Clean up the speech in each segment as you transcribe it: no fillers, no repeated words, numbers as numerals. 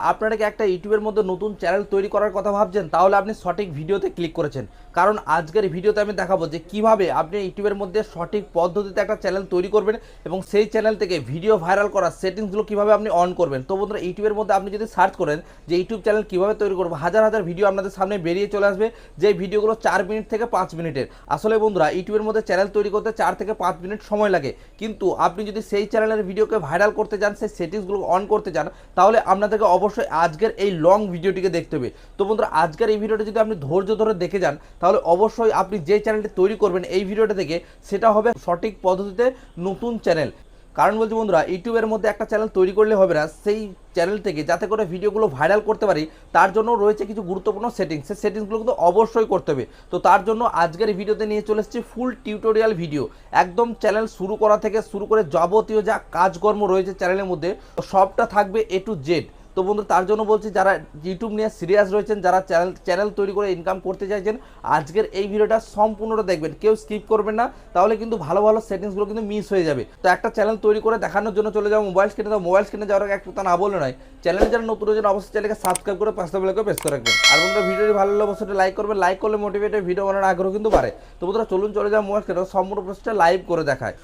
আপনারা কি একটা ইউটিউবের মধ্যে নতুন চ্যানেল তৈরি করার কথা ভাবছেন? তাহলে আপনি সঠিক ভিডিওতে ক্লিক করেছেন। কারণ আজকের ভিডিওতে আমি দেখাবো যে কিভাবে আপনি ইউটিউবের মধ্যে সঠিক পদ্ধতিতে একটা চ্যানেল তৈরি করবেন এবং সেই চ্যানেল থেকে ভিডিও ভাইরাল করার সেটিংসগুলো কিভাবে আপনি অন করবেন। তো বন্ধুরা, ইউটিউবের মধ্যে আপনি যদি সার্চ করেন যে ইউটিউব চ্যানেল কিভাবে তৈরি করবো, হাজার হাজার ভিডিও আপনাদের সামনে বেরিয়ে চলে আসবে, যে ভিডিওগুলো 4 মিনিট থেকে 5 মিনিটের। আসলে বন্ধুরা, ইউটিউবের মধ্যে চ্যানেল তৈরি করতে 4 থেকে 5 মিনিট সময় লাগে, কিন্তু আপনি যদি সেই চ্যানেলের ভিডিওকে ভাইরাল করতে চান, সেই সেটিংসগুলো অন করতে চান, তাহলে আপনাদেরকে অবশ্যই আজকের এই লং ভিডিওটিকে দেখতে হবে। তো বন্ধুরা, আজকের এই ভিডিওটা যদি আপনি ধৈর্য ধরে দেখে যান, তাহলে অবশ্যই আপনি যে চ্যানেলটি তৈরি করবেন এই ভিডিওটা থেকে, সেটা হবে সঠিক পদ্ধতিতে নতুন চ্যানেল। কারণ বলছি বন্ধুরা, ইউটিউবের মধ্যে একটা চ্যানেল তৈরি করলে হবে না, সেই চ্যানেল থেকে যাতে করে ভিডিওগুলো ভাইরাল করতে পারি তার জন্য রয়েছে কিছু গুরুত্বপূর্ণ সেটিংস। সেই সেটিংসগুলো কিন্তু অবশ্যই করতে হবে। তো তার জন্য আজকের এই ভিডিওতে নিয়ে চলে এসেছি ফুল টিউটোরিয়াল ভিডিও, একদম চ্যানেল শুরু করা থেকে শুরু করে যাবতীয় যা কাজকর্ম রয়েছে চ্যানেলের মধ্যে সবটা থাকবে এ টু জেড। তো বন্ধু, তার জন্য বলছি, যারা ইউটিউব নিয়ে সিরিয়াস রয়েছেন, যারা চ্যানেল তৈরি করে ইনকাম করতে চাইছেন, আজকের এই ভিডিওটা সম্পূর্ণটা দেখবেন, কেউ স্কিপ করবেন না, তাহলে কিন্তু ভালো ভালো সেটিংসগুলো কিন্তু মিস হয়ে যাবে। তো একটা চ্যানেল তৈরি করে দেখানোর জন্য চলে যাও মোবাইল স্ক্রিনে। তো মোবাইল স্ক্রিনে যাওয়ার আগে এক কথা না বলে নয়, চ্যানেলে যারা নতুন রয়েছেন অবশ্যই চ্যানেলকে সাবস্ক্রাইব করে পাশে বেলকে প্রেস করে রাখবেন। আর বন্ধুরা, ভিডিওটি ভালো লাগলে অবশ্যই লাইক করবেন, লাইক করলে মোটিভেটেড ভিডিও বানানোর আগ্রহ কিন্তু বাড়ে। তো বন্ধুরা, চলুন চলে যাও মোবাইল স্ক্রিনে, সম্পূর্ণ প্রসেসটা লাইভ করে দেখায়।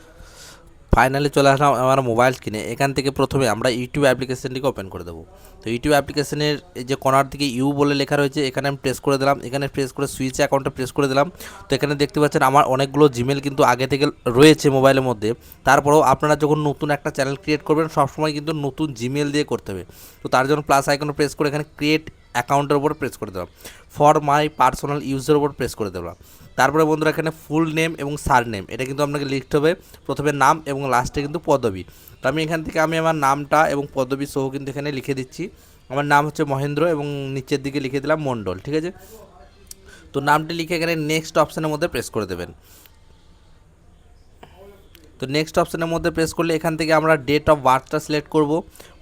ফাইনালি চলে আসলাম আমার মোবাইল স্ক্রিনে। এখান থেকে প্রথমে আমরা ইউটিউব অ্যাপ্লিকেশনটিকে ওপেন করে দেবো। তো ইউটিউব অ্যাপ্লিকেশনের এই যে কর্নার দিকে ইউ বলে লেখা রয়েছে, এখানে আমি প্রেস করে দিলাম। এখানে প্রেস করে সুইচ অ্যাকাউন্টে প্রেস করে দিলাম। তো এখানে দেখতে পাচ্ছেন আমার অনেকগুলো জিমেল কিন্তু আগে থেকে রয়েছে মোবাইলের মধ্যে। তারপরেও আপনারা যখন নতুন একটা চ্যানেল ক্রিয়েট করবেন, সবসময় কিন্তু নতুন জিমেল দিয়ে করতে হবে। তো তার জন্য প্লাস আইকনে প্রেস করে এখানে ক্রিয়েট অ্যাকাউন্টের উপর প্রেস করে দিলাম, ফর মাই পার্সোনাল ইউজের উপর প্রেস করে দিলাম। তারপরে বন্ধুরা, এখানে ফুল নেম এবং সার নেম এটা কিন্তু আপনাকে লিখতে হবে, প্রথমে নাম এবং লাস্টে কিন্তু পদবী। তো আমি এখান থেকে আমার নামটা এবং পদবী সহ কিন্তু এখানে লিখে দিচ্ছি। আমার নাম হচ্ছে মহেন্দ্র এবং নিচের দিকে লিখে দিলাম মণ্ডল, ঠিক আছে। তো নামটি লিখে এখানে নেক্সট অপশানের মধ্যে প্রেস করে দেবেন। তো নেক্সট অপশানের মধ্যে প্রেস করলে এখান থেকে আমরা ডেট অফ বার্থটা সিলেক্ট করব।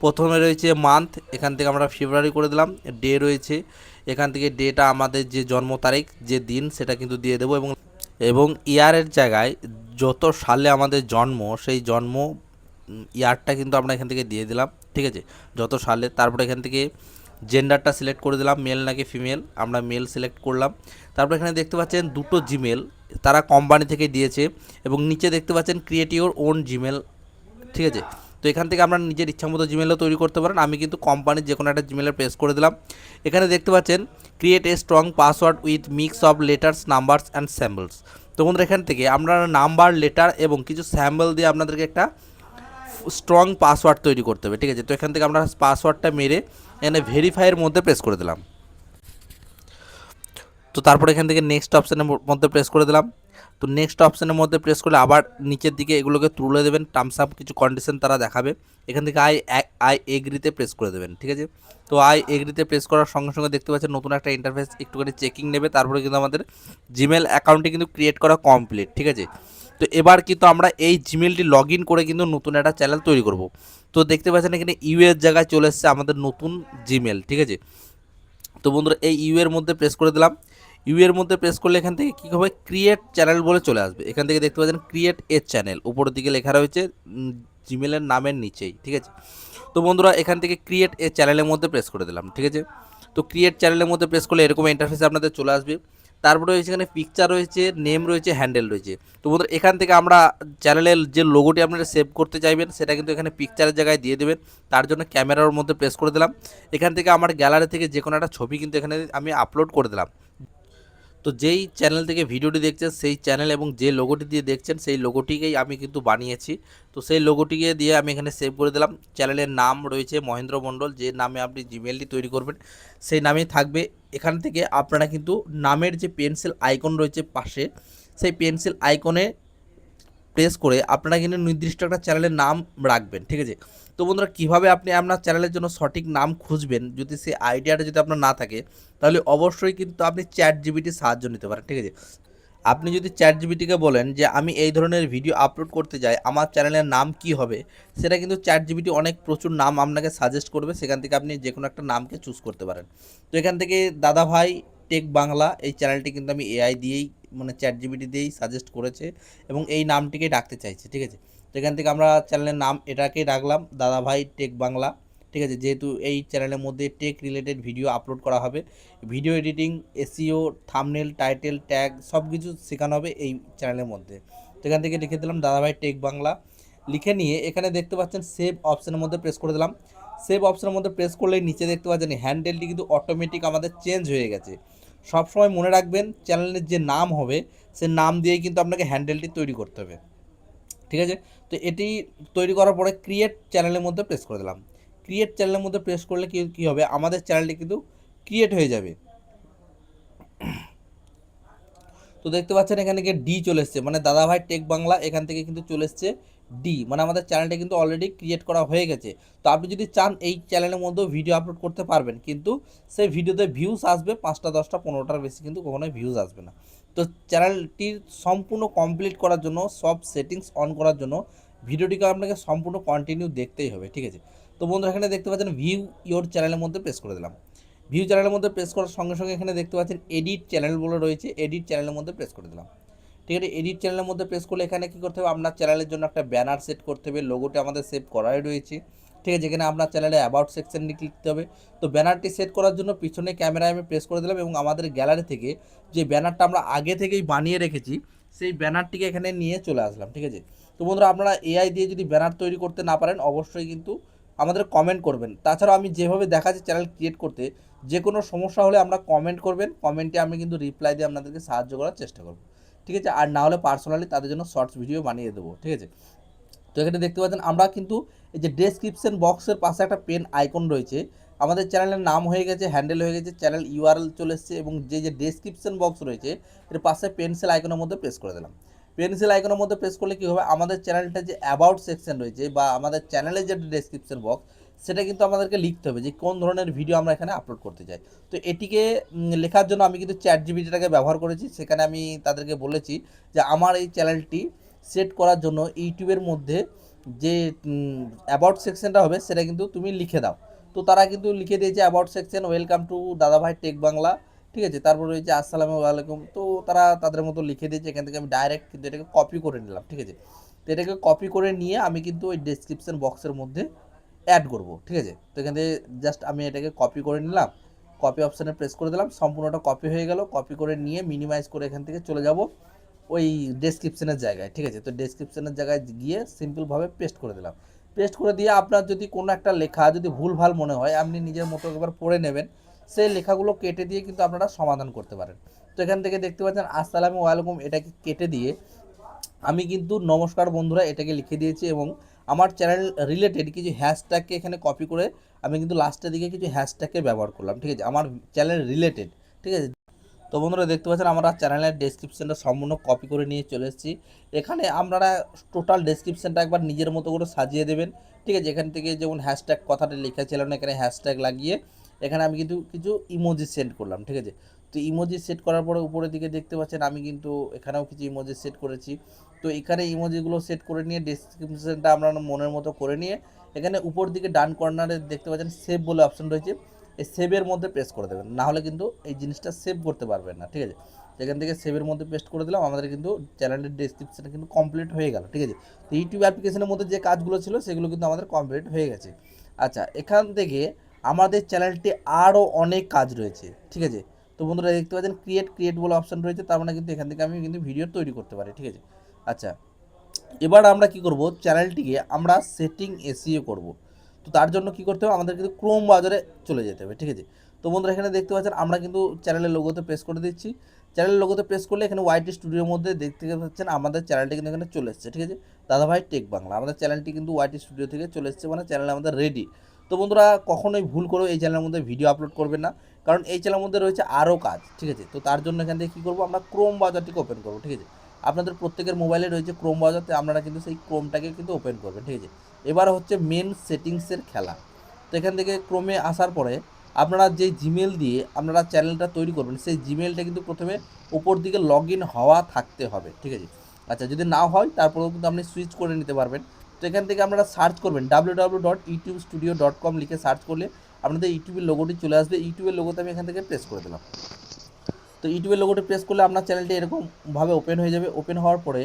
প্রথমে রয়েছে মান্থ, এখান থেকে আমরা ফেব্রুয়ারি করে দিলাম। ডে রয়েছে, এখান থেকে ডেটা আমাদের যে জন্ম তারিখ, যে দিন, সেটা কিন্তু দিয়ে দেবো। এবং ইয়ারের জায়গায় যত সালে আমাদের জন্ম, সেই জন্ম ইয়ারটা কিন্তু আমরা এখান থেকে দিয়ে দিলাম, ঠিক আছে, যত সালে। তারপরে এখান থেকে জেন্ডারটা সিলেক্ট করে দিলাম, মেল নাকি ফিমেল, আমরা মেল সিলেক্ট করলাম। তারপর এখানে দেখতে পাচ্ছেন দুটো জিমেল তারা কোম্পানি থেকে দিয়েছে, এবং নিচে দেখতে পাচ্ছেন ক্রিয়েট ইউর ওন জিমেল, ঠিক আছে। তো এখান থেকে আমরা নিজের ইচ্ছামতো জিমেলও তৈরি করতে পারেন। আমি কিন্তু কোম্পানির যে কোনো একটা জিমেলে প্রেস করে দিলাম। এখানে দেখতে পাচ্ছেন create a strong password with mix of letters, numbers and samples. তো বন্ধুরা, এখান থেকে আমরা নাম্বার, লেটার এবং কিছু স্যাম্পল দিয়ে আপনাদেরকে একটা স্ট্রং পাসওয়ার্ড তৈরি করতে হবে, ঠিক আছে। তো এখান থেকে আমরা পাসওয়ার্ডটা মেরে এখানে ভেরিফাইয়ের মধ্যে প্রেস করে দিলাম। তো তারপরে এখান থেকে নেক্সট অপশানের মধ্যে প্রেস করে দিলাম। তো নেক্সট অপশানের মধ্যে প্রেস করলে আবার নিচের দিকে এগুলোকে তুলে দেবেন, টার্মস আপ কিছু কন্ডিশন তারা দেখাবে। এখান থেকে আই এগ্রিতে প্রেস করে দেবেন, ঠিক আছে। তো আই এগ্রিতে প্রেস করার সঙ্গে সঙ্গে দেখতে পাচ্ছেন নতুন একটা ইন্টারফেস একটুখানি চেকিং নেবে। তারপরে কিন্তু আমাদের জিমেল অ্যাকাউন্টটি কিন্তু ক্রিয়েট করা কমপ্লিট, ঠিক আছে। তো এবার কিন্তু আমরা এই জিমেলটি লগ ইন করে কিন্তু নতুন একটা চ্যানেল তৈরি করব। তো দেখতে পাচ্ছেন এখানে ইউ এর জায়গায় চলে এসছে আমাদের নতুন জিমেল, ঠিক আছে। তো বন্ধুরা, এই ইউ এর মধ্যে প্রেস করে দিলাম। ইউ এর মধ্যে প্রেস করলে এখান থেকে কী হবে, ক্রিয়েট চ্যানেল বলে চলে আসবে। এখান থেকে দেখতে পাচ্ছেন ক্রিয়েট এ চ্যানেল উপরের দিকে লেখা রয়েছে জিমেলের নামের নিচেই, ঠিক আছে। তো বন্ধুরা, এখান থেকে ক্রিয়েট এ চ্যানেলের মধ্যে প্রেস করে দিলাম, ঠিক আছে। তো ক্রিয়েট চ্যানেলের মধ্যে প্রেস করলে এরকম ইন্টারফেস আপনাদের চলে আসবে। তারপরে রয়েছে এখানে পিকচার রয়েছে, নেম রয়েছে, হ্যান্ডেল রয়েছে। তো বন্ধুরা, এখান থেকে আমরা চ্যানেলের যে লোগোটি আপনারা সেভ করতে চাইবেন সেটা কিন্তু এখানে পিকচারের জায়গায় দিয়ে দেবেন। তার জন্য ক্যামেরার মধ্যে প্রেস করে দিলাম। এখান থেকে আমার গ্যালারি থেকে যে কোনো একটা ছবি কিন্তু এখানে আমি আপলোড করে দিলাম। তো যেই চ্যানেল থেকে ভিডিওটি দেখছেন সেই চ্যানেল এবং যে লোগোটি দিয়ে দেখছেন সেই লোগোটিকেই আমি কিন্তু বানিয়েছি। তো সেই লোগোটিকে দিয়ে আমি এখানে সেভ করে দিলাম। চ্যানেলের নাম রয়েছে মহেন্দ্র মণ্ডল, যে নামে আপনি জিমেলটি তৈরি করবেন সেই নামেই থাকবে। এখান থেকে আপনারা কিন্তু নামের যে পেন্সিল আইকন রয়েছে পাশে, সেই পেন্সিল আইকনে প্রেস করে আপনারা কিন্তু নির্দিষ্ট একটা চ্যানেলের নাম রাখবেন, ঠিক আছে। তো বন্ধুরা, কীভাবে আপনি আপনার চ্যানেলের জন্য সঠিক নাম খুঁজবেন, যদি সেই আইডিয়াটা যদি আপনার না থাকে, তাহলে অবশ্যই কিন্তু আপনি চ্যাট জিপিটির সাহায্য নিতে পারেন, ঠিক আছে। আপনি যদি চ্যাট জিপিটিকে বলেন যে আমি এই ধরনের ভিডিও আপলোড করতে চাই, আমার চ্যানেলের নাম কি হবে, সেটা কিন্তু চ্যাট জিপিটি অনেক প্রচুর নাম আপনাকে সাজেস্ট করবে। সেখান থেকে আপনি যে কোনো একটা নামকে চুজ করতে পারেন। তো এখান থেকে দাদাভাই টেক বাংলা এই চ্যানেলটি কিন্তু আমি এআই দিয়েই, মানে চ্যাট জিপিটি দিয়েই সাজেস্ট করেছে এবং এই নামটিকেই ডাকতে চাইছে, ঠিক আছে। তো এখান থেকে আমরা চ্যানেলের নাম এটাকেই রাখলাম, দাদাভাই টেক বাংলা, ঠিক আছে, যেহেতু এই চ্যানেলের মধ্যে টেক রিলেটেড ভিডিও আপলোড করা হবে, video editing, SEO, thumbnail, title, tag সব কিছু শেখানো হবে এই চ্যানেলের মধ্যে। তো এখান থেকে লিখে দিলাম দাদাভাই টেক বাংলা, লিখে নিয়ে এখানে দেখতে পাচ্ছেন সেভ অপশানের মধ্যে প্রেস করে দিলাম। সেভ অপশানের মধ্যে প্রেস করলেই নিচে দেখতে পাচ্ছেন হ্যান্ডেলটি কিন্তু অটোমেটিক আমাদের চেঞ্জ হয়ে গেছে। সবসময় মনে রাখবেন চ্যানেলের যে নাম হবে সে নাম দিয়েই কিন্তু আপনাকে হ্যান্ডেলটি তৈরি করতে হবে, ঠিক আছে। তো এটি তৈরি করার পরে ক্রিয়েট চ্যানেলের মধ্যে প্রেস করে দিলাম। ক্রিয়েট চ্যানেলের মধ্যে প্রেস করলে কী হবে, আমাদের চ্যানেলটি কিন্তু ক্রিয়েট হয়ে যাবে। তো দেখতে পাচ্ছেন এখানে গিয়ে ডি চলে এসছে, মানে দাদাভাই টেক বাংলা, এখান থেকে কিন্তু চলে এসছে ডি, মানে আমাদের চ্যানেলটা কিন্তু অলরেডি ক্রিয়েট করা হয়ে গেছে। তো আপনি যদি চান এই চ্যানেলের মধ্যেও ভিডিও আপলোড করতে পারবেন, কিন্তু সেই ভিডিওতে ভিউজ আসবে 5টা 10টা 15টার বেশি কিন্তু কখনোই ভিউজ আসবে না। তো চ্যানেলটির সম্পূর্ণ কমপ্লিট করার জন্য, সব সেটিংস অন করার জন্য ভিডিওটিকে আপনাকে সম্পূর্ণ কন্টিনিউ দেখতেই হবে, ঠিক আছে। তো বন্ধুরা এখানে দেখতে পাচ্ছেন ভিউ ইওর চ্যানেলের মধ্যে প্রেস করে দিলাম। ভিউ চ্যানেলের মধ্যে প্রেস করার সঙ্গে সঙ্গে এখানে দেখতে পাচ্ছেন এডিট চ্যানেল বলে রয়েছে, এডিট চ্যানেলের মধ্যে প্রেস করে দিলাম। ঠিক আছে, এডিট চ্যানেলের মধ্যে প্রেস করলে এখানে কী করতে হবে, আপনার চ্যানেলের জন্য একটা ব্যানার সেট করতে হবে, লোগোটা আমাদের সেভ করাই রয়েছে, ঠিক আছে। যেখানে আপনার চ্যানেলে অ্যাবাউট সেকশনটি লিখতে হবে। তো ব্যানারটি সেট করার জন্য পিছনে ক্যামেরায় আমি প্রেস করে দিলাম এবং আমাদের গ্যালারি থেকে যে ব্যানারটা আমরা আগে থেকেই বানিয়ে রেখেছি সেই ব্যানারটিকে এখানে নিয়ে চলে আসলাম, ঠিক আছে। তো বন্ধুরা আপনারা এআই দিয়ে যদি ব্যানার তৈরি করতে না পারেন অবশ্যই কিন্তু আমাদের কমেন্ট করবেন। তাছাড়াও আমি যেভাবে দেখাচ্ছি চ্যানেল ক্রিয়েট করতে, যে কোনো সমস্যা হলে আমরা কমেন্ট করবেন, কমেন্টে আমি কিন্তু রিপ্লাই দিয়ে আপনাদেরকে সাহায্য করার চেষ্টা করব, ঠিক আছে। আর না হলে পার্সোনালি তাদের জন্য শর্টস ভিডিও বানিয়ে দেবো, ঠিক আছে। তো এখানে দেখতে পাচ্ছেন আমরা কিন্তু এই যে ডেসক্রিপশন বক্সের পাশে একটা পেন আইকন রয়েছে, আমাদের চ্যানেলের নাম হয়ে গেছে, হ্যান্ডেল হয়ে গেছে, চ্যানেল ইউআরএল চলে এসেছে এবং যে ডেসক্রিপশন বক্স রয়েছে এর পাশে পেন্সিল আইকনের মধ্যে প্রেস করে দিলাম। পেন্সিল আইকনের মধ্যে প্রেস করলে কী হবে, আমাদের চ্যানেলটা যে অ্যাবাউট সেকশন রয়েছে বা আমাদের চ্যানেলের যে ডেসক্রিপশন বক্স সেটা কিন্তু আমাদেরকে লিখতে হবে যে কোন ধরনের ভিডিও আমরা এখানে আপলোড করতে চাই। তো এটিকে লেখার জন্য আমি কিন্তু চ্যাট জিপিটিটাকে ব্যবহার করেছি। সেখানে আমি তাদেরকে বলেছি যে আমার এই চ্যানেলটি সেট করার জন্য ইউটিউবের মধ্যে যে অ্যাবাউট সেকশনটা হবে সেটা কিন্তু তুমি লিখে দাও। তো তারা কিন্তু লিখে দিয়েছে অ্যাবাউট সেকশন, ওয়েলকাম টু দাদাভাই টেক বাংলা, ঠিক আছে। তারপর রয়েছে আসসালামু আলাইকুম। তো তারা তাদের মতো লিখে দিয়েছে, এখান থেকে আমি ডাইরেক্ট কিন্তু এটাকে কপি করে নিলাম, ঠিক আছে। তো এটাকে কপি করে নিয়ে আমি কিন্তু ওই ডেসক্রিপশন বক্সের মধ্যে অ্যাড করব, ঠিক আছে। তো এখান থেকে জাস্ট আমি এটাকে কপি করে নিলাম, কপি অপশানে প্রেস করে দিলাম, সম্পূর্ণটা কপি হয়ে গেল। কপি করে নিয়ে মিনিমাইজ করে এখান থেকে চলে যাব ওই ডেসক্রিপশনের জায়গায়, ঠিক আছে। তো ডেসক্রিপশনের জায়গায় গিয়ে সিম্পলভাবে পেস্ট করে দিলাম। পেস্ট করে দিয়ে আপনার যদি কোনো একটা লেখা যদি ভুলভাল মনে হয় আপনি নিজের মতো একবার পড়ে নেবেন, সেই লেখাগুলো কেটে দিয়ে কিন্তু আপনারা সমাধান করতে পারেন। তো এখান থেকে দেখতে পাচ্ছেন আসসালামু আলাইকুম, এটাকে কেটে দিয়ে আমি কিন্তু নমস্কার বন্ধুরা এটাকে লিখে দিয়েছি এবং আমার চ্যানেল রিলেটেড কিছু হ্যাশট্যাগকে এখানে কপি করে আমি কিন্তু লাস্টের দিকে কিছু হ্যাশট্যাগকে ব্যবহার করলাম, ঠিক আছে, আমার চ্যানেল রিলেটেড, ঠিক আছে। তো বন্ধুরা দেখতে পাচ্ছেন আমরা চ্যানেলের ডেসক্রিপশনটা সম্পূর্ণ কপি করে নিয়ে চলে এসেছি। এখানে আপনারা টোটাল ডেসক্রিপশনটা একবার নিজের মতো করে সাজিয়ে দেবেন, ঠিক আছে। এখান থেকে যেমন হ্যাশট্যাগ কথাটা লেখা ছিল না, এখানে হ্যাশট্যাগ লাগিয়ে এখানে আমি কিন্তু কিছু ইমোজি সেন্ড করলাম, ঠিক আছে। তো ইমোজি সেট করার পরে উপরের দিকে দেখতে পাচ্ছেন আমি কিন্তু এখানেও কিছু ইমোজি সেট করেছি। তো এখানে ইমোজিগুলো সেট করে নিয়ে ডেসক্রিপশনটা আমরা মনের মতো করে নিয়ে এখানে উপর দিকে ডান কর্নারে দেখতে পাচ্ছেন সেভ বলে অপশন রয়েছে, এই সেভের মধ্যে প্রেস করে দেবেন, না হলে কিন্তু এই জিনিসটা সেভ করতে পারবেন না, ঠিক আছে। এখান থেকে সেভের মধ্যে পেস্ট করে দিলাম, আমাদের কিন্তু চ্যানেলের ডেসক্রিপশন কিন্তু কমপ্লিট হয়ে গেল, ঠিক আছে। তো ইউটিউব অ্যাপ্লিকেশনের মধ্যে যে কাজগুলো ছিল সেগুলো কিন্তু আমাদের কমপ্লিট হয়ে গেছে। আচ্ছা, এখান থেকে আমাদের চ্যানেলটি আরও অনেক কাজ রয়েছে, ঠিক আছে। তো বন্ধুরা দেখতে পাচ্ছেন ক্রিয়েট বলে অপশন রয়েছে, তার মানে কিন্তু এখান থেকে আমি কিন্তু ভিডিও তৈরি করতে পারি, ঠিক আছে। আচ্ছা, এবার আমরা কি করব, চ্যানেলটিকে আমরা সেটিং এসইও করব। তো তার জন্য কি করতে হবে, আমাদের কিন্তু ক্রোম ব্রাউজারে চলে যেতে হবে, ঠিক আছে। তো বন্ধুরা এখানে দেখতে পাচ্ছেন আমরা কিন্তু চ্যানেলের লোগোতে প্রেস করে দিচ্ছি। চ্যানেলের লোগোতে প্রেস করলে এখানে ওয়াইটি স্টুডিওর মধ্যে দেখতে পাচ্ছেন আমাদের চ্যানেলটি কিন্তু এখানে চলে এসেছে, ঠিক আছে। দাদাভাই টেক বাংলা আমাদের চ্যানেলটি কিন্তু ওয়াইটি স্টুডিও থেকে চলে এসেছে, মানে চ্যানেল আমাদের রেডি। তো বন্ধুরা কখনোই ভুল করে এই চ্যানেলের মধ্যে ভিডিও আপলোড করবেন না, কারণ এই চ্যানেলের মধ্যে রয়েছে আরও কাজ, ঠিক আছে। তো তার জন্য এখান থেকে কী করবো, আমরা ক্রোম ব্রাউজারটিকে ওপেন করবো, ঠিক আছে। আপনাদের প্রত্যেকের মোবাইলে রয়েছে ক্রোম ব্রাউজারতে, আপনারা কিন্তু সেই ক্রোমটাকে কিন্তু ওপেন করবেন, ঠিক আছে। এবার হচ্ছে মেন সেটিংসের খেলা। তো এখান থেকে ক্রোমে আসার পরে আপনারা যে জিমেল দিয়ে আপনারা চ্যানেলটা তৈরি করবেন সেই জিমেলটা কিন্তু প্রথমে উপর দিকে লগ ইন হওয়া থাকতে হবে, ঠিক আছে। আচ্ছা, যদি না হয় তারপরেও কিন্তু আপনি সুইচ করে নিতে পারবেন। তো এখান থেকে আপনারা সার্চ করবেন www.youtubestudio.com লিখে সার্চ করলে আপনাদের ইউটিউবের লোগোটি চলে আসবে। ইউটিউবের লোগোতে আমি এখান থেকে প্রেস করে দিলাম। তো ইউটিউবের লোগোটি প্রেস করলে আপনার চ্যানেলটি এরকমভাবে ওপেন হয়ে যাবে। ওপেন হওয়ার পরে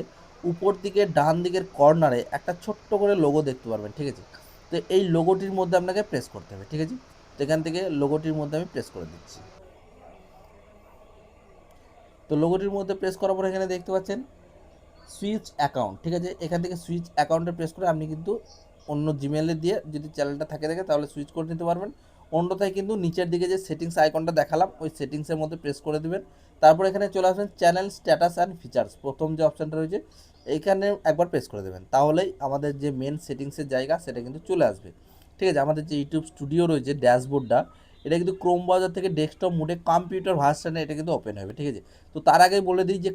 উপর দিকে ডান দিকের কর্নারে একটা ছোট্ট করে লোগো দেখতে পারবেন, ঠিক আছে। তো এই লোগোটির মধ্যে আপনাকে প্রেস করতে হবে, ঠিক আছে। তো এখান থেকে লোগোটির মধ্যে আমি প্রেস করে দিচ্ছি। তো লোগোটির মধ্যে প্রেস করার পর এখানে দেখতে পাচ্ছেন সুইচ অ্যাকাউন্ট, ঠিক আছে। এখান থেকে সুইচ অ্যাকাউন্টে প্রেস করে আপনি কিন্তু অন্য জিমেলে দিয়ে যদি চ্যানেলটা থাকে তাহলে সুইচ করে নিতে পারবেন। অন্যথায় কিন্তু নিচের দিকে যে সেটিংস আইকনটা দেখালাম ওই সেটিংসের মধ্যে প্রেস করে দেবেন। তারপর এখানে চলে আসবেন চ্যানেল স্ট্যাটাস অ্যান্ড ফিচার্স, প্রথম যে অপশানটা রয়েছে এইখানে একবার প্রেস করে দেবেন, তাহলেই আমাদের যে মেন সেটিংসের জায়গা সেটা কিন্তু চলে আসবে, ঠিক আছে। আমাদের যে ইউটিউব স্টুডিও রয়েছে ড্যাশবোর্ডটা, এটা কিন্তু ক্রোম ব্রাউজার থেকে ডেস্কটপ মোডে কম্পিউটার ভার্সানে এটা কিন্তু ওপেন হবে, ঠিক আছে। তো তার আগেই বলে দিই যে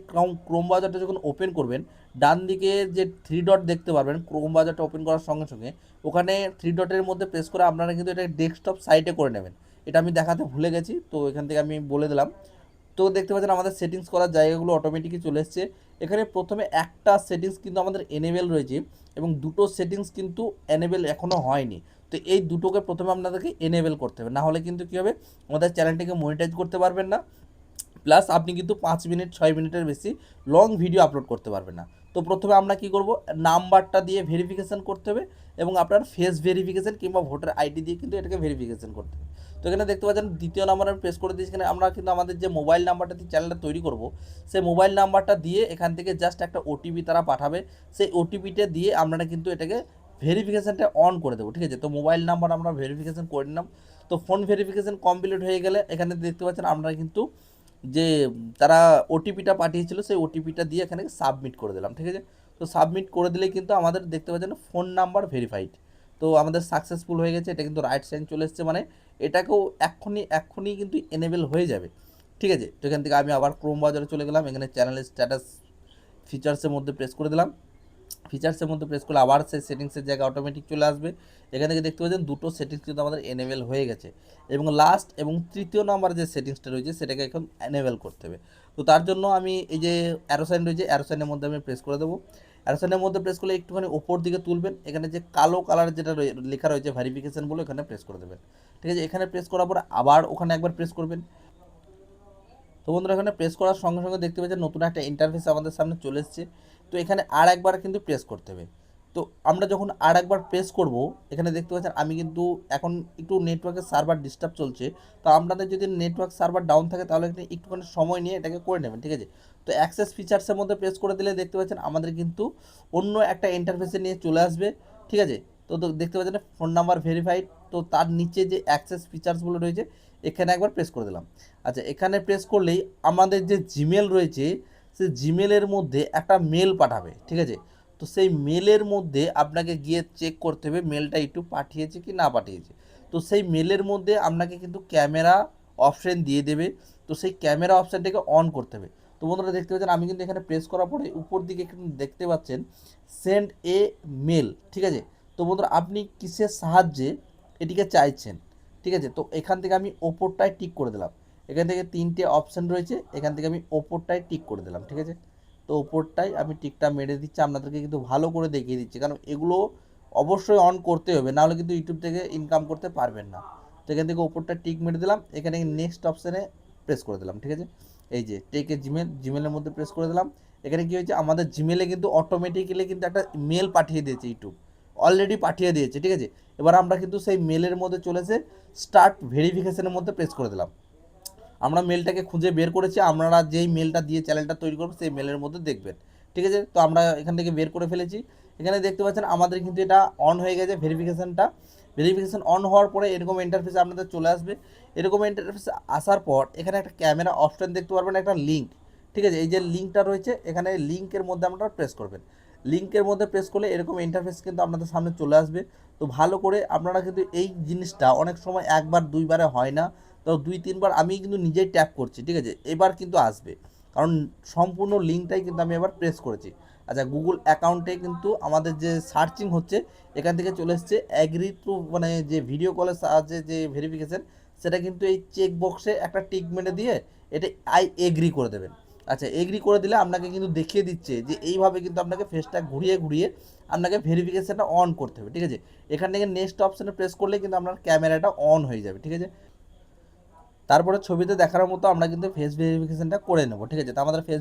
ক্রোম ব্রাউজারটা যখন ওপেন করবেন ডান দিকে যে 3 ডট দেখতে পারবেন ক্রোম ব্রাউজারটা ওপেন করার সঙ্গে সঙ্গে, ওখানে 3 ডটের মধ্যে প্রেস করে আপনারা কিন্তু এটা ডেস্কটপ সাইটে করে নেবেন। এটা আমি দেখাতে ভুলে গেছি, তো এখান থেকে আমি বলে দিলাম। তো দেখতে পাচ্ছেন আমাদের সেটিংস করার জায়গাগুলো অটোমেটিকই চলে এসছে। এখানে প্রথমে একটা সেটিংস কিন্তু আমাদের এনেবেল রয়েছে এবং দুটো সেটিংস কিন্তু এনেবেল এখনও হয়নি। তো এই দুটোকে প্রথমে আপনাদেরকে এনেবেল করতে হবে, না হলে কিন্তু কী হবে, আমাদের চ্যানেলটিকে মনিটাইজ করতে পারবেন না, প্লাস আপনি কিন্তু 5 মিনিট 6 মিনিটের বেশি লং ভিডিও আপলোড করতে পারবেন না। তো প্রথমে আমরা কি করব, নাম্বারটা দিয়ে ভেরিফিকেশান করতে হবে এবং আপনার ফেস ভেরিফিকেশান কিংবা ভোটার আইডি দিয়ে কিন্তু এটাকে ভেরিফিকেশান করতে হবে। তো এখানে দেখতে পাচ্ছেন দ্বিতীয় নাম্বার আমি প্রেস করে দিয়েছি। এখানে আমরা কিন্তু আমাদের যে মোবাইল নাম্বারটা দিয়ে চ্যানেলটা তৈরি করব সেই মোবাইল নাম্বারটা দিয়ে এখান থেকে জাস্ট একটা ওটিপি তারা পাঠাবে, সেই ওটিপিটা দিয়ে আমরা কিন্তু এটাকে ভেরিফিকেশানটা অন করে দেবো, ঠিক আছে। তো মোবাইল নাম্বার আমরা ভেরিফিকেশান করে নিলাম। তো ফোন ভেরিফিকেশান কমপ্লিট হয়ে গেলে এখানে দেখতে পাচ্ছেন আমরা কিন্তু যে তারা ওটিপিটা পাঠিয়েছিল সেই ওটিপিটা দিয়ে এখানে সাবমিট করে দিলাম, ঠিক আছে। তো সাবমিট করে দিলেই কিন্তু আমাদের দেখতে পাচ্ছেন ফোন নাম্বার ভেরিফাইড। তো আমাদের সাকসেসফুল হয়ে গেছে, এটা কিন্তু রাইট সাইন চলে এসছে, মানে এটাকেও এক্ষুনি কিন্তু এনেবেল হয়ে যাবে, ঠিক আছে। তো এখান থেকে আমি আবার ক্রোম ব্রাউজারে চলে গেলাম, এখানে চ্যানেলের স্ট্যাটাস ফিচার্সের মধ্যে প্রেস করে দিলাম। ফিচার্সের মধ্যে প্রেস করলে আবার সেই সেটিংসের জায়গা অটোমেটিক চলে আসবে। এখান থেকে দেখতে পাচ্ছেন দুটো সেটিংস কিন্তু আমাদের এনেবেল হয়ে গেছে এবং লাস্ট এবং তৃতীয় নাম্বার যে সেটিংসটা রয়েছে সেটাকে এখন এনেবেল করতে হবে। তো তার জন্য আমি এই যে অ্যারো সাইন রয়েছে অ্যারো সাইনের মধ্যে আমি প্রেস করে দেবো। অ্যারো সাইনের মধ্যে প্রেস করলে একটুখানি ওপর দিকে তুলবেন, এখানে যে কালো কালার যেটা লেখা রয়েছে ভেরিফিকেশন বলে এখানে প্রেস করে দেবেন, ঠিক আছে। এখানে প্রেস করার পর আবার ওখানে একবার প্রেস করবেন। তো বন্ধুরা এখানে প্রেস করার সঙ্গে সঙ্গে দেখতে পাচ্ছেন নতুন একটা ইন্টারফেস আমাদের সামনে চলে এসেছে। তো এখানে আর একবার কিন্তু প্রেস করতে হবে। তো আমরা যখন আর একবার প্রেস করব এখানে দেখতে পাচ্ছেন আমি কিন্তু এখন একটু নেটওয়ার্কের সার্ভার ডিস্টার্ব চলছে। তো আপনাদের যদি নেটওয়ার্ক সার্ভার ডাউন থাকে তাহলে এখানে একটুখানি সময় নিয়ে এটাকে করে নেবেন, ঠিক আছে। তো অ্যাক্সেস ফিচার্সের মধ্যে প্রেস করে দিলে দেখতে পাচ্ছেন আমাদের কিন্তু অন্য একটা ইন্টারফেসে নিয়ে চলে আসবে, ঠিক আছে। তো দেখতে পাচ্ছেন ফোন নাম্বার ভেরিফাইড। তো তার নিচে যে অ্যাক্সেস ফিচার্সগুলো রয়েছে এখানে একবার প্রেস করে দিলাম। আচ্ছা, এখানে প্রেস করলেই আমাদের যে জিমেল রয়েছে সেই জিমেলের মধ্যে একটা মেল পাঠাবে, ঠিক আছে। তো সেই মেলের মধ্যে আপনাকে গিয়ে চেক করতে হবে মেলটা একটু পাঠিয়েছে কি না পাঠিয়েছে। তো সেই মেলের মধ্যে আপনাকে কিন্তু ক্যামেরা অপশান দিয়ে দেবে, তো সেই ক্যামেরা অপশানটাকে অন করতে হবে। তো বন্ধুরা দেখতে পাচ্ছেন আমি কিন্তু এখানে প্রেস করার পরে উপর দিকে কিন্তু দেখতে পাচ্ছেন সেন্ড এ মেল, ঠিক আছে। তো বন্ধুরা আপনি কিসের সাহায্যে এটিকে চাইছেন, ঠিক আছে। তো এখান থেকে আমি ওপরটায় টিক করে দিলাম, এখান থেকে 3টে অপশান রয়েছে, এখান থেকে আমি ওপরটায় টিক করে দিলাম, ঠিক আছে। তো ওপরটায় আমি টিকটা মেরে দিচ্ছি, আপনাদেরকে কিন্তু ভালো করে দেখিয়ে দিচ্ছি, কারণ এগুলো অবশ্যই অন করতে হবে, নাহলে কিন্তু ইউটিউব থেকে ইনকাম করতে পারবেন না। তো এখান থেকে ওপরটা টিক মেরে দিলাম, এখানে নেক্সট অপশানে প্রেস করে দিলাম, ঠিক আছে। এই যে টেকে জিমেলের মধ্যে প্রেস করে দিলাম। এখানে কী হয়েছে, আমাদের জিমেলে কিন্তু অটোমেটিক্যালি কিন্তু একটা মেল পাঠিয়ে দিয়েছে, ইউটিউব অলরেডি পাঠিয়ে দিয়েছে, ঠিক আছে। এবার আমরা কিন্তু সেই মেলের মধ্যে চলেছে স্টার্ট ভেরিফিকেশনের মধ্যে প্রেস করে দিলাম। আমরা মেলটাকে খুঁজে বের করেছি, আপনারা যেই মেলটা দিয়ে চ্যানেলটা তৈরি করবেন সেই মেলের মধ্যে দেখবেন, ঠিক আছে। তো আমরা এখান থেকে বের করে ফেলেছি। এখানে দেখতে পাচ্ছেন আমাদের কিন্তু এটা অন হয়ে গেছে ভেরিফিকেশানটা। ভেরিফিকেশান অন হওয়ার পরে এরকম ইন্টারফেসে আপনাদের চলে আসবে। এরকম ইন্টারফেসে আসার পর এখানে একটা ক্যামেরা অপশান দেখতে পারবেন, একটা লিঙ্ক, ঠিক আছে। এই যে লিঙ্কটা রয়েছে এখানে লিঙ্কের মধ্যে আপনারা প্রেস করবেন। লিঙ্কের মধ্যে প্রেস করলে এরকম ইন্টারফেস কিন্তু আপনাদের সামনে চলে আসবে। তো ভালো করে আপনারা কিন্তু এই জিনিসটা অনেক সময় একবার দুইবারে হয় না, তো 2-3 বার আমি কিন্তু নিজেই ট্যাপ করছি, ঠিক আছে। এবার কিন্তু আসবে, কারণ সম্পূর্ণ লিঙ্কটাই কিন্তু আমি এবার প্রেস করেছি। আচ্ছা, গুগল অ্যাকাউন্টে কিন্তু আমাদের যে সার্চিং হচ্ছে এখান থেকে চলে এসছে অ্যাগ্রি টু, মানে যে ভিডিও কলের সাহায্যে যে ভেরিফিকেশান সেটা কিন্তু এই চেক বক্সে একটা টিক মেরে দিয়ে এটা আই এগ্রি করে দেবেন। আচ্ছা, এগ্রি করে দিলে আপনাকে কিন্তু দেখিয়ে দিচ্ছে যে এইভাবে কিন্তু আপনাকে ফেসটা ঘুরিয়ে ঘুরিয়ে আপনাকে ভেরিফিকেশানটা অন করতে হবে, ঠিক আছে। এখান থেকে নেক্সট অপশানে প্রেস করলে কিন্তু আপনার ক্যামেরাটা অন হয়ে যাবে, ঠিক আছে। তারপরে ছবিতে দেখার মতো আমরা কিন্তু ফেস ভেরিফিকেশনটা করে নেব, ঠিক আছে। তো আমাদের ফেস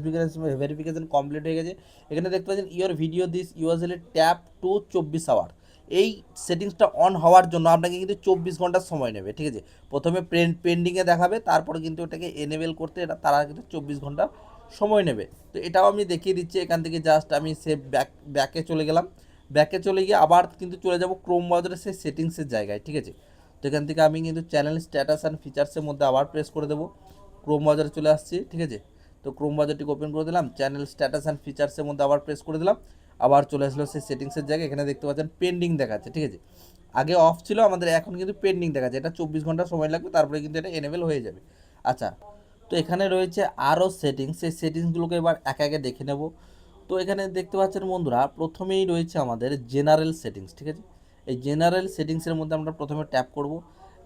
ভেরিফিকেশন কমপ্লিট হয়ে গেছে। এখানে দেখতে পাচ্ছেন your video this usually tap to 24 hour, এই সেটিংসটা অন হওয়ার জন্য আপনাকে কিন্তু 24 ঘন্টা সময় নেবে, ঠিক আছে। প্রথমে পেন্ডিংয়ে দেখাবে, তারপরে কিন্তু ওটাকে এনেবেল করতে এটা তারা কিন্তু 24 ঘন্টা সময় নেবে। তো এটাও আমি দেখিয়ে দিচ্ছি। এখান থেকে জাস্ট আমি সেভ ব্যাকে চলে গেলাম। ব্যাকে চলে গিয়ে আবার কিন্তু চলে যাব ক্রোম ব্রাউজারের সেই সেটিংসের জায়গায়, ঠিক আছে। তো এখান থেকে আমি কিন্তু চ্যানেল স্ট্যাটাস অ্যান্ড ফিচার্সের মধ্যে আবার প্রেস করে দেবো। ক্রোম ব্রাউজারে চলে আসছি, ঠিক আছে। তো ক্রোম ব্রাউজারটিকে ওপেন করে দিলাম, চ্যানেল স্ট্যাটাস অ্যান্ড ফিচার্সের মধ্যে আবার প্রেস করে দিলাম। আবার চলে আসলো সেই সেটিংসের জায়গায়। এখানে দেখতে পাচ্ছেন পেন্ডিং দেখাচ্ছে, ঠিক আছে। আগে অফ ছিল আমাদের, এখন কিন্তু পেন্ডিং দেখাচ্ছে। এটা 24 ঘন্টা সময় লাগবে, তারপরে কিন্তু এটা এনেবেল হয়ে যাবে। আচ্ছা, তো এখানে রয়েছে আরও সেটিংস, সেই সেটিংসগুলোকে এবার একে একে দেখে নেব। তো এখানে দেখতে পাচ্ছেন বন্ধুরা, প্রথমেই রয়েছে আমাদের জেনারেল সেটিংস, ঠিক আছে। এই জেনারেল সেটিংসের মধ্যে আমরা প্রথমে ট্যাপ করব।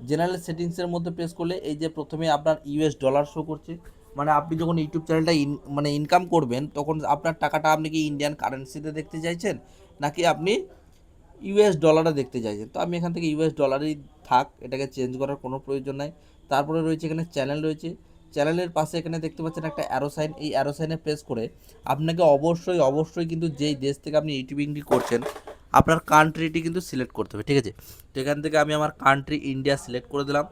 জেনারেল সেটিংসের মধ্যে প্রেস করলে এই যে প্রথমে আপনার ইউএস ডলার শো করছে, মানে আপনি যখন ইউটিউব চ্যানেলটা ইনকাম করবেন তখন আপনার টাকাটা আপনি কি ইন্ডিয়ান কারেন্সিতে দেখতে চাইছেন নাকি আপনি ইউএস ডলারে দেখতে চাইছেন। তো আমি এখান থেকে ইউএস ডলারই থাক, এটাকে চেঞ্জ করার কোনো প্রয়োজন নাই। তারপরে রয়েছে এখানে চ্যানেল রয়েছে, চ্যানেলের পাশে এখানে দেখতে পাচ্ছেন একটা অ্যারো সাইন, এই অ্যারো সাইনে প্রেস করে আপনাকে অবশ্যই কিন্তু যেই দেশ থেকে আপনি ইউটিউবিংটি করছেন আপনার কান্ট্রিটি কিন্তু সিলেক্ট করতে হবে, ঠিক আছে। তো এখান থেকে আমি আমার কান্ট্রি ইন্ডিয়া সিলেক্ট করে দিলাম।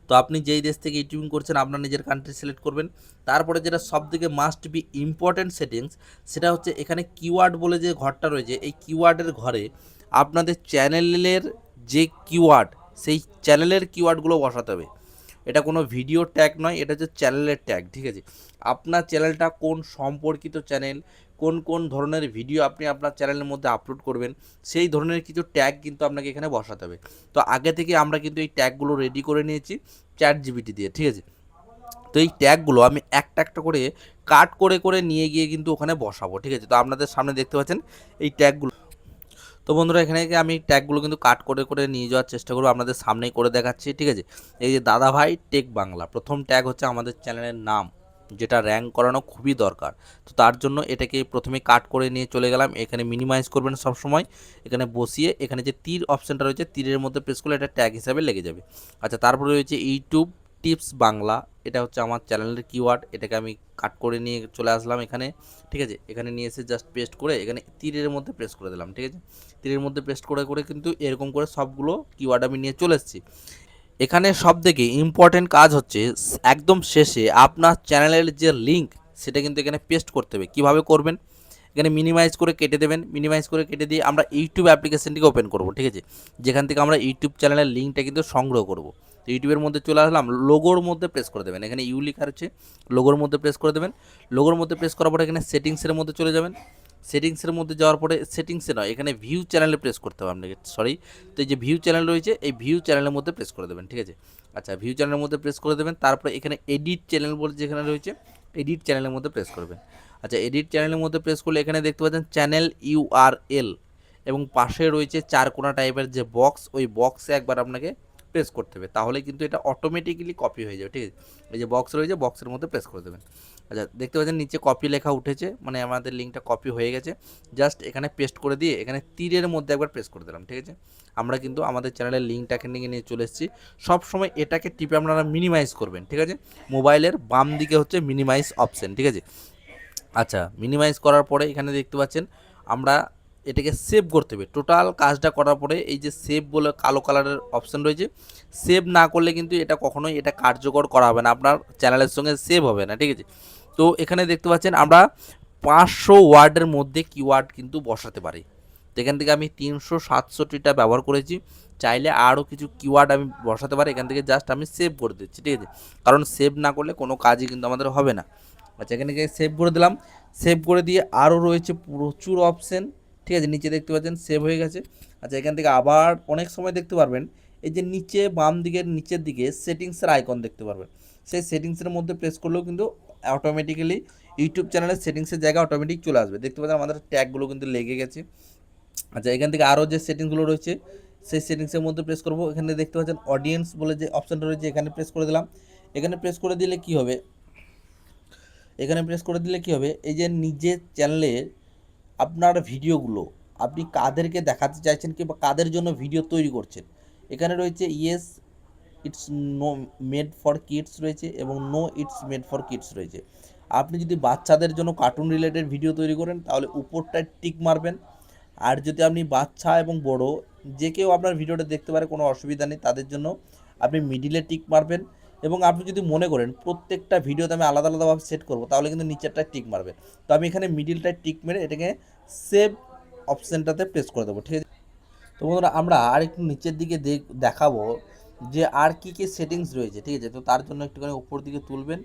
তো আপনি যেই দেশ থেকে ইউটিউবিং করছেন আপনার নিজের কান্ট্রি সিলেক্ট করবেন। তারপরে যেটা সবথেকে মাস্ট বি ইম্পর্ট্যান্ট সেটিংস, সেটা হচ্ছে এখানে কিওয়ার্ড বলে যে ঘরটা রয়েছে, এই কিওয়ার্ডের ঘরে আপনাদের চ্যানেলের যে কিওয়ার্ড, সেই চ্যানেলের কিওয়ার্ডগুলো বসাতে হবে। এটা কোনো ভিডিও ট্যাগ নয়, এটা হচ্ছে চ্যানেলের ট্যাগ, ঠিক আছে। আপনার চ্যানেলটা কোন সম্পর্কিত চ্যানেল, কোন কোন ধরনের ভিডিও আপনি আপনার চ্যানেলের মধ্যে আপলোড করবেন, সেই ধরনের কিছু ট্যাগ কিন্তু আপনাকে এখানে বসাতে হবে। তো আগে থেকে আমরা কিন্তু এই ট্যাগগুলো রেডি করে নিয়েছি ChatGPT দিয়ে, ঠিক আছে। তো এই ট্যাগগুলো আমি একটা একটা করে কাট করে করে নিয়ে গিয়ে কিন্তু ওখানে বসাবো, ঠিক আছে। তো আপনাদের সামনে দেখতে পাচ্ছেন এই ট্যাগগুলো। তো বন্ধুরা, এখানে আমি ট্যাগগুলো কিন্তু কাট করে করে নিয়ে যাওয়ার চেষ্টা করবো, আপনাদের সামনেই করে দেখাচ্ছি, ঠিক আছে। এই যে দাদাভাই টেক বাংলা, প্রথম ট্যাগ হচ্ছে আমাদের চ্যানেলের নাম, যেটা র্যাঙ্ক করানো খুবই দরকার। তো তার জন্য এটাকে প্রথমে কাট করে নিয়ে চলে গেলাম। এখানে মিনিমাইজ করবেন সব সময়, এখানে বসিয়ে এখানে যে তীর অপশানটা রয়েছে তীরের মধ্যে প্রেস করলে এটা ট্যাগ হিসাবে লেগে যাবে। আচ্ছা, তারপরে রয়েছে ইউটিউব টিপস বাংলা, এটা হচ্ছে আমার চ্যানেলের কিওয়ার্ড, এটাকে আমি কাট করে নিয়ে চলে আসলাম এখানে, ঠিক আছে। এখানে নিয়ে এসে জাস্ট পেস্ট করে এখানে তীরের মধ্যে প্রেস করে দিলাম, ঠিক আছে। তীরের মধ্যে পেস্ট করে করে কিন্তু এরকম করে সবগুলো কিওয়ার্ড আমি নিয়ে চলে এসেছি। এখানে সবথেকে ইম্পর্টেন্ট কাজ হচ্ছে একদম শেষে আপনার চ্যানেলের যে লিঙ্ক সেটা কিন্তু এখানে পেস্ট করতে হবে। কীভাবে করবেন, এখানে মিনিমাইজ করে কেটে দেবেন, মিনিমাইজ করে কেটে দিয়ে আমরা ইউটিউব অ্যাপ্লিকেশনটিকে ওপেন করব, ঠিক আছে। যেখান থেকে আমরা ইউটিউব চ্যানেলের লিঙ্কটা কিন্তু সংগ্রহ করব। তো ইউটিউবের মধ্যে চলে আসলাম, লোগোর মধ্যে প্রেস করে দেবেন, এখানে ইউ লেখা রয়েছে, লোগোর মধ্যে প্রেস করে দেবেন। লোগোর মধ্যে প্রেস করার পরে এখানে সেটিংসের মধ্যে চলে যাবেন। সেটিংসের মধ্যে যাওয়ার পরে সেটিংসে নয়, এখানে ভিউ চ্যানেলে প্রেস করতে হবে আপনাকে, সরি। তো এই যে ভিউ চ্যানেল রয়েছে, এই ভিউ চ্যানেলের মধ্যে প্রেস করে দেবেন, ঠিক আছে। আচ্ছা, ভিউ চ্যানেলের মধ্যে প্রেস করে দেবেন। তারপরে এখানে এডিট চ্যানেল বলে যেখানে রয়েছে, এডিট চ্যানেলের মধ্যে প্রেস করবেন। আচ্ছা, এডিট চ্যানেলের মধ্যে প্রেস করলে এখানে দেখতে পাচ্ছেন চ্যানেল ইউআরএল এবং পাশে রয়েছে চারকোনা টাইপের যে বক্স, ওই বক্সে একবার আপনাকে প্রেস করতে হবে, তাহলে কিন্তু এটা অটোমেটিক্যালি কপি হয়ে যাবে, ঠিক আছে। এই যে বক্স রয়েছে, বক্সের মধ্যে প্রেস করে দেবেন। আচ্ছা, দেখতে পাচ্ছেন নিচে কপি লেখা উঠেছে, মানে আমাদের লিঙ্কটা কপি হয়ে গেছে। জাস্ট এখানে পেস্ট করে দিয়ে এখানে তীরের মধ্যে একবার প্রেস করে দিলাম, ঠিক আছে। আমরা কিন্তু আমাদের চ্যানেলের লিঙ্কটাকে নিয়ে চলে এসেছি। সবসময় এটাকে টিপে আপনারা মিনিমাইজ করবেন, ঠিক আছে। মোবাইলের বাম দিকে হচ্ছে মিনিমাইজ অপশন, ঠিক আছে। আচ্ছা, মিনিমাইজ করার পরে এখানে দেখতে পাচ্ছেন আমরা এটাকে সেভ করতে হবে। টোটাল কাজটা করার পরে এই যে সেভ বলে কালো কালারের অপশান রয়েছে, সেভ না করলে কিন্তু এটা কখনোই এটা কার্যকর করা হবে না, আপনার চ্যানেলের সঙ্গে সেভ হবে না, ঠিক আছে। তো এখানে দেখতে পাচ্ছেন আমরা 500 ওয়ার্ডের মধ্যে কিওয়ার্ড কিন্তু বসাতে পারি। তো এখান থেকে আমি 367টা ব্যবহার করেছি, চাইলে আরও কিছু কিওয়ার্ড আমি বসাতে পারি। এখান থেকে জাস্ট আমি সেভ করে দিচ্ছি, ঠিক আছে, কারণ সেভ না করলে কোনো কাজই কিন্তু আমাদের হবে না। আচ্ছা, এখানে সেভ করে দিলাম। সেভ করে দিয়ে আরও রয়েছে প্রচুর অপশান, ঠিক আছে। নিচে দেখতে পাচ্ছেন সেভ হয়ে গেছে। আচ্ছা, এখান থেকে আবার অনেক সময় দেখতে পারবেন এই যে নিচে বাম দিকের নিচের দিকে সেটিংসের আইকন দেখতে পারবেন, সেই সেটিংসের মধ্যে প্রেস করলেও কিন্তু অটোমেটিক্যালি ইউটিউব চ্যানেলের সেটিংসের জায়গায় অটোমেটিক চলে আসবে। দেখতে পাচ্ছেন আমাদের ট্যাগগুলো কিন্তু লেগে গেছে। আচ্ছা, এখান থেকে আরও যে সেটিংসগুলো রয়েছে সেই সেটিংসের মধ্যে প্রেস করব। এখানে দেখতে পাচ্ছেন অডিয়েন্স বলে যে অপশানটা রয়েছে, এখানে প্রেস করে দিলাম। এখানে প্রেস করে দিলে কি হবে, এখানে প্রেস করে দিলে কি হবে, এই যে নিজের চ্যানেলের আপনার ভিডিওগুলো আপনি কাদেরকে দেখাতে চাইছেন কিংবা কাদের জন্য ভিডিও তৈরি করছেন, এখানে রয়েছে yes it's no made for kids রয়েছে এবং no it's made for kids রয়েছে। আপনি যদি বাচ্চাদের জন্য কার্টুন রিলেটেড ভিডিও তৈরি করেন তাহলে উপরটায় টিক মারবেন, আর যদি আপনি বাচ্চা এবং বড় যে কেউ আপনার ভিডিওটা দেখতে পারে, কোনো অসুবিধা নেই, তাদের জন্য আপনি মিডিলে টিক মারবেন। এবং আপনি যদি মনে করেন প্রত্যেকটা ভিডিওতে আমি আলাদা আলাদাভাবে সেট করবো, তাহলে কিন্তু নিচেরটায় টিক মারবেন। তো আমি এখানে মিডিলটায় টিক মেরে এটাকে সেভ অপশানটাতে প্রেস করে দেবো, ঠিক আছে। তো বন্ধুরা আমরা আর একটু নিচের দিকে দেখাবো যে আর কি কি সেটিংস রয়েছে, ঠিক আছে। তো তার জন্য একটুখানি উপর দিকে তুলবেন,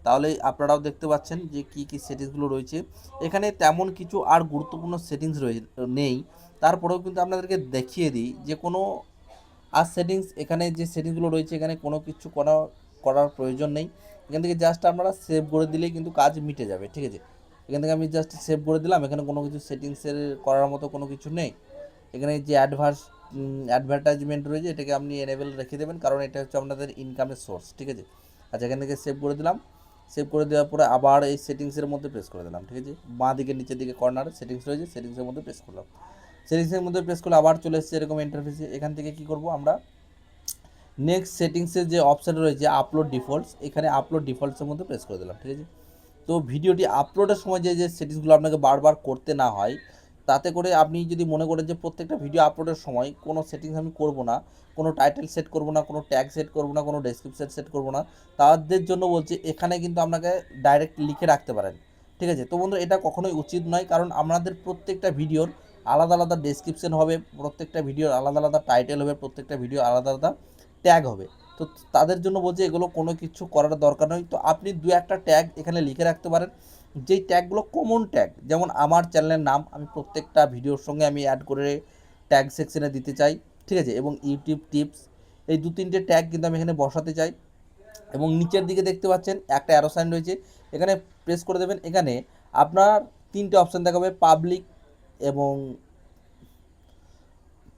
তাহলে আপনারাও দেখতে পাচ্ছেন যে কি কি সেটিংসগুলো রয়েছে। এখানে তেমন কিছু আর গুরুত্বপূর্ণ সেটিংস নেই, তারপরেও কিন্তু আপনাদেরকে দেখিয়ে দিই যে কোনো আর সেটিংস, এখানে যে সেটিংসগুলো রয়েছে এখানে কোনো কিছু করার প্রয়োজন নেই। এখান থেকে জাস্ট আপনারা সেভ করে দিলেই কিন্তু কাজ মিটে যাবে, ঠিক আছে। এখান থেকে আমি জাস্ট সেভ করে দিলাম, এখানে কোনো কিছু সেটিংসের করার মতো কোনো কিছু নেই। এখানে যে অ্যাডভার্টাইজমেন্ট রয়েছে এটাকে আপনি এনেবেল রেখে দেবেন, কারণ এটা হচ্ছে আপনাদের ইনকামের সোর্স, ঠিক আছে। আচ্ছা, এখান থেকে সেভ করে দিলাম। সেভ করে দেওয়ার পরে আবার এই সেটিংসের মধ্যে প্রেস করে দিলাম, ঠিক আছে। বাঁ দিকে নিচের দিকে কর্নারে সেটিংস রয়েছে, সেটিংসের মধ্যে প্রেস করলাম। সেটিংসের মধ্যে প্রেস করলে আবার চলে এসেছে এরকম ইন্টারফেসে। এখান থেকে কি করব আমরা, নেক্সট সেটিংসের যে অপশান রয়েছে আপলোড ডিফল্টস, এখানে আপলোড ডিফল্টসের মধ্যে প্রেস করে দিলাম, ঠিক আছে। তো ভিডিওটি আপলোডের সময় যে সেটিংসগুলো আপনাকে বারবার করতে না হয়, তাতে করে আপনি যদি মনে করেন যে প্রত্যেকটা ভিডিও আপলোডের সময় কোনো সেটিংস আমি করব না, কোনো টাইটেল সেট করব না, কোনো ট্যাগ সেট করব না, কোনো ডেসক্রিপশন সেট করব না, তাদের জন্য বলছি এখানে কিন্তু আপনাকে ডাইরেক্ট লিখে রাখতে পারেন, ঠিক আছে। তো বন্ধু এটা কখনোই উচিত নয়, কারণ আমাদের প্রত্যেকটা ভিডিওর আলাদা আলাদা ডেসক্রিপশন হবে, প্রত্যেকটা ভিডিওর আলাদা আলাদা টাইটেল হবে, প্রত্যেকটা ভিডিও আলাদা আলাদা ট্যাগ হবে। তো তাদের জন্য বলছি এগুলো কোনো কিছু করার দরকার নয়। তো আপনি দু একটা ট্যাগ এখানে লিখে রাখতে পারেন, যেই ট্যাগগুলো কমন ট্যাগ, যেমন আমার চ্যানেলের নাম আমি প্রত্যেকটা ভিডিওর সঙ্গে আমি অ্যাড করে ট্যাগ সেকশনে দিতে চাই, ঠিক আছে। এবং ইউটিউব টিপস, এই দু তিনটে ট্যাগ কিন্তু আমি এখানে বসাতে চাই। এবং নিচের দিকে দেখতে পাচ্ছেন একটা অ্যারো সাইন রয়েছে, এখানে প্রেস করে দেবেন। এখানে আপনার তিনটে অপশান দেখাবে, পাবলিক এবং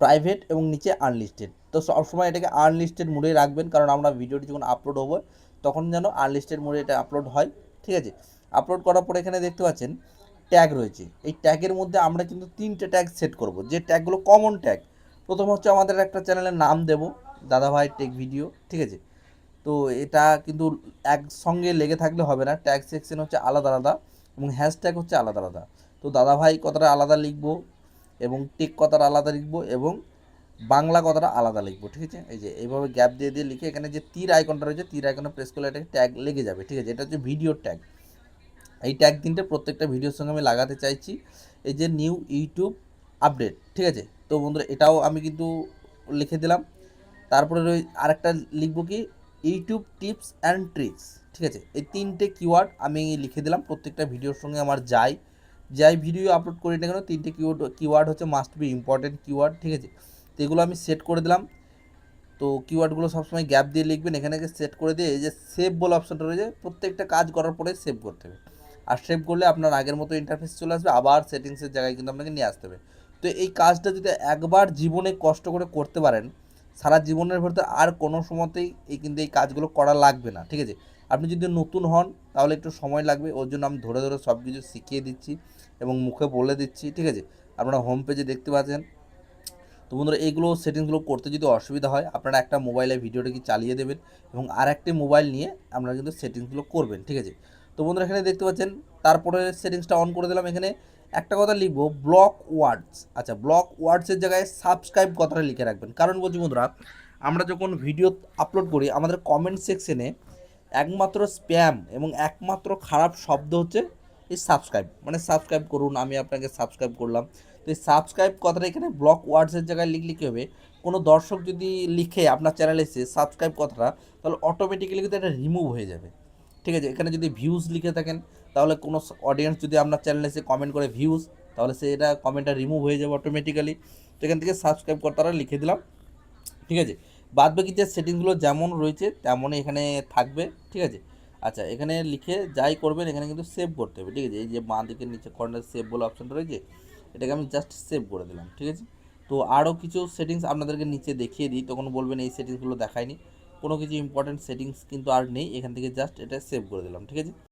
প্রাইভেট এবং নিচে আনলিস্টেড। তো সবসময় এটাকে আনলিস্টেড মোডে রাখবেন, কারণ আমরা ভিডিওটি যখন আপলোড হবে তখন যেন আনলিস্টেড মোডে এটা আপলোড হয়, ঠিক আছে। আপলোড করার পরে এখানে দেখতে পাচ্ছেন ট্যাগ রয়েছে, এই ট্যাগের মধ্যে আমরা কিন্তু তিনটে ট্যাগ সেট করব, যে ট্যাগগুলো কমন ট্যাগ। প্রথম হচ্ছে আমাদের একটা চ্যানেলের নাম দেব, দাদাভাই টেক ভিডিও, ঠিক আছে। তো এটা কিন্তু একসঙ্গে লেগে থাকলে হবে না, ট্যাগ সেকশন হচ্ছে আলাদা আলাদা এবং হ্যাশট্যাগ হচ্ছে আলাদা আলাদা। তো দাদাভাই কথাটা আলাদা লিখবো, এবং টেক কথাটা আলাদা লিখবো, এবং বাংলা কথাটা আলাদা লিখবো, ঠিক আছে। এই যে এইভাবে গ্যাপ দিয়ে দিয়ে লিখে এখানে যে তীর আইকনটা রয়েছে, তীর আইকনে প্রেস করলে এটাকে ট্যাগ লেগে যাবে, ঠিক আছে। এটা হচ্ছে ভিডিওর ট্যাগ। এই ট্যাগ তিনটে প্রত্যেকটা ভিডিওর সঙ্গে আমি লাগাতে চাইছি। এই যে নিউ ইউটিউব আপডেট, ঠিক আছে। তো বন্ধুরা এটাও আমি কিন্তু লিখে দিলাম। তারপরে আরেকটা লিখবো কি, ইউটিউব টিপস অ্যান্ড ট্রিক্স, ঠিক আছে। এই তিনটে কিওয়ার্ড আমি লিখে দিলাম, প্রত্যেকটা ভিডিওর সঙ্গে আমার যাই ভিডিও আপলোড করি না কেন তিনটে কিওয়ার্ড হচ্ছে মাস্ট বি ইম্পর্টেন্ট কিওয়ার্ড, ঠিক আছে। তো এগুলো আমি সেট করে দিলাম। তো কিওয়ার্ডগুলো সবসময় গ্যাপ দিয়ে লিখবেন, এখানে সেট করে দিয়ে এই যে সেভ বলে অপশানটা রয়েছে, প্রত্যেকটা কাজ করার পরে সেভ করতে হবে। আর সেভ করলে আপনার আগের মতো ইন্টারফেস চলে আসবে, আবার সেটিংসের জায়গায় কিন্তু আপনাকে নিয়ে আসতে হবে। তো এই কাজটা যদি একবার জীবনে কষ্ট করে করতে পারেন, সারা জীবনের ভেতরে আর কোনো সময়তেই এই কাজগুলো করা লাগবে না, ঠিক আছে। আপনি যদি নতুন হন তাহলে একটু সময় লাগবে, ওর জন্য আমি ধরে ধরে সব কিছু শিখিয়ে দিচ্ছি এবং মুখে বলে দিচ্ছি, ঠিক আছে। আপনারা হোম পেজে দেখতে পাচ্ছেন। তো বন্ধুরা এইগুলো সেটিংসগুলো করতে যদি অসুবিধা হয়, আপনারা একটা মোবাইলে ভিডিওটাকে চালিয়ে দেবেন এবং আর একটি মোবাইল নিয়ে আপনারা কিন্তু সেটিংসগুলো করবেন, ঠিক আছে। তো বন্ধুরা এখানে দেখতে পাচ্ছেন, তারপরে সেটিংসটা অন করে দিলাম। এখানে একটা কথা লিখবো, ব্লক ওয়ার্ডস। আচ্ছা, ব্লক ওয়ার্ডসের জায়গায় সাবস্ক্রাইব কথাটা লিখে রাখবেন, কারণ বলছি বন্ধুরা, আমরা যখন ভিডিও আপলোড করি আমাদের কমেন্ট সেকশনে একমাত্র স্প্যাম এবং একমাত্র খারাপ শব্দ হচ্ছে এই সাবস্ক্রাইব, মানে সাবস্ক্রাইব করুন, আমি আপনাকে সাবস্ক্রাইব করলাম। তো এই সাবস্ক্রাইব কথাটা এখানে ব্লক ওয়ার্ডসের জায়গায় লিখলে কী হবে, কোনো দর্শক যদি লিখে আপনার চ্যানেলে এসে সাবস্ক্রাইব কথাটা, তাহলে অটোমেটিক্যালি কিন্তু এটা রিমুভ হয়ে যাবে, ঠিক আছে। এখানে যদি ভিউজ লিখে থাকেন, তাহলে কোনো অডিয়েন্স যদি আপনার চ্যানেলে এসে কমেন্ট করে ভিউজ, তাহলে সে এটা কমেন্টটা রিমুভ হয়ে যাবে অটোমেটিক্যালি। তো এখান থেকে সাবস্ক্রাইব কথাটা লিখে দিলাম, ঠিক আছে। বাদ বাকি যে সেটিংসগুলো যেমন রয়েছে তেমনই এখানে থাকবে, ঠিক আছে। আচ্ছা, এখানে লিখে যাই করবেন এখানে কিন্তু সেভ করতে হবে, ঠিক আছে। এই যে বাঁ দিকের নিচে কর্নার সেভ বলে অপশানটা রয়েছে, এটাকে আমি জাস্ট সেভ করে দিলাম, ঠিক আছে। তো আরও কিছু সেটিংস আপনাদেরকে নিচে দেখিয়ে দিই, তখন বলবেন এই সেটিংসগুলো দেখায়নি। কোনো কিছু ইম্পর্টেন্ট সেটিংস কিন্তু আর নেই, এখান থেকে জাস্ট এটা সেভ করে দিলাম, ঠিক আছে।